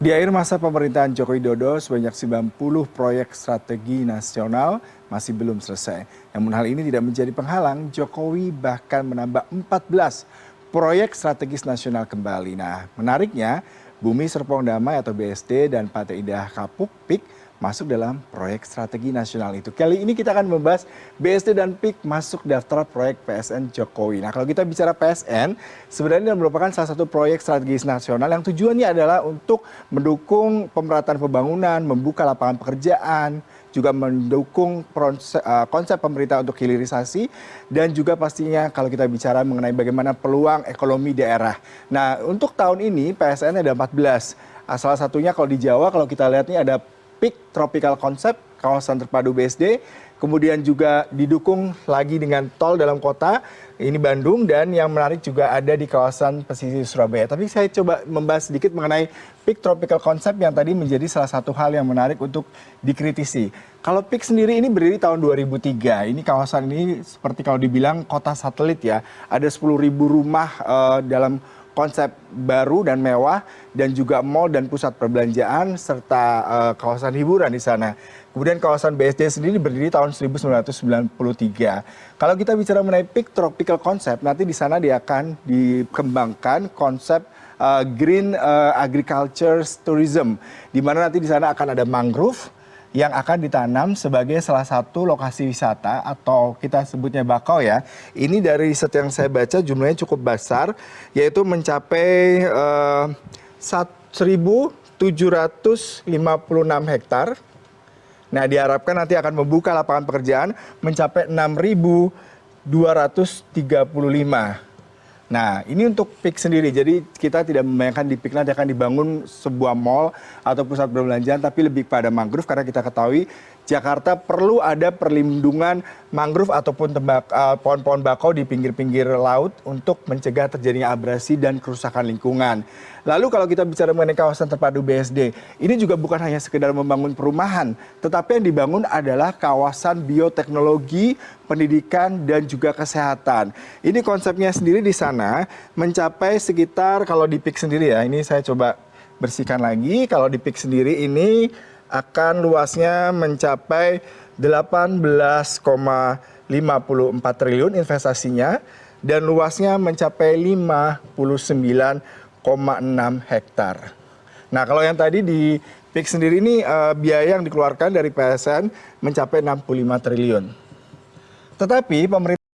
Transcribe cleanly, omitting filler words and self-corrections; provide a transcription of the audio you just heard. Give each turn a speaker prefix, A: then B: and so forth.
A: Di akhir masa pemerintahan Joko Widodo, sebanyak 90 proyek strategi nasional masih belum selesai. Namun hal ini tidak menjadi penghalang, Jokowi bahkan menambah 14 proyek strategis nasional kembali. Nah, menariknya, Bumi Serpong Damai atau BSD dan Pantai Indah Kapuk PIK masuk dalam proyek strategi nasional itu. Kali ini kita akan membahas BSD dan PIK masuk daftar proyek PSN Jokowi. Nah, kalau kita bicara PSN, sebenarnya ini merupakan salah satu proyek strategis nasional yang tujuannya adalah untuk mendukung pemerataan pembangunan, membuka lapangan pekerjaan, juga mendukung konsep pemerintah untuk hilirisasi, dan juga pastinya kalau kita bicara mengenai bagaimana peluang ekonomi daerah. Nah, untuk tahun ini PSN ada 14. Salah satunya kalau di Jawa, kalau kita lihat ini ada PIK Tropical Concept, kawasan terpadu BSD, kemudian juga didukung lagi dengan tol dalam kota, ini Bandung, dan yang menarik juga ada di kawasan pesisir Surabaya. Tapi saya coba membahas sedikit mengenai PIK Tropical Concept yang tadi menjadi salah satu hal yang menarik untuk dikritisi. Kalau PIK sendiri ini berdiri tahun 2003, ini kawasan ini seperti kalau dibilang kota satelit ya, ada 10.000 rumah dalam konsep baru dan mewah, dan juga mal dan pusat perbelanjaan serta kawasan hiburan di sana. Kemudian kawasan BSD sendiri berdiri tahun 1993. Kalau kita bicara mengenai PIK Tropical Concept, nanti di sana dia akan dikembangkan konsep green agriculture tourism, di mana nanti di sana akan ada mangrove yang akan ditanam sebagai salah satu lokasi wisata atau kita sebutnya bakau ya. Ini dari riset yang saya baca jumlahnya cukup besar, yaitu mencapai 1.756 hektar. Nah, diharapkan nanti akan membuka lapangan pekerjaan mencapai 6.235. Nah, ini untuk PIK sendiri. Jadi kita tidak membayangkan di PIK nanti akan dibangun sebuah mall atau pusat perbelanjaan, tapi lebih pada mangrove karena kita ketahui Jakarta perlu ada perlindungan mangrove ataupun pohon-pohon bakau di pinggir-pinggir laut untuk mencegah terjadinya abrasi dan kerusakan lingkungan. Lalu kalau kita bicara mengenai kawasan terpadu BSD, ini juga bukan hanya sekedar membangun perumahan, tetapi yang dibangun adalah kawasan bioteknologi, pendidikan, dan juga kesehatan. Ini konsepnya sendiri di sana mencapai sekitar, kalau di PIK sendiri ya, ini saya coba bersihkan lagi, kalau di PIK sendiri ini akan luasnya mencapai 18,54 triliun investasinya, dan luasnya mencapai 59,6 hektar. Nah, kalau yang tadi di PIK sendiri ini biaya yang dikeluarkan dari PSN mencapai 65 triliun. Tetapi pemerintah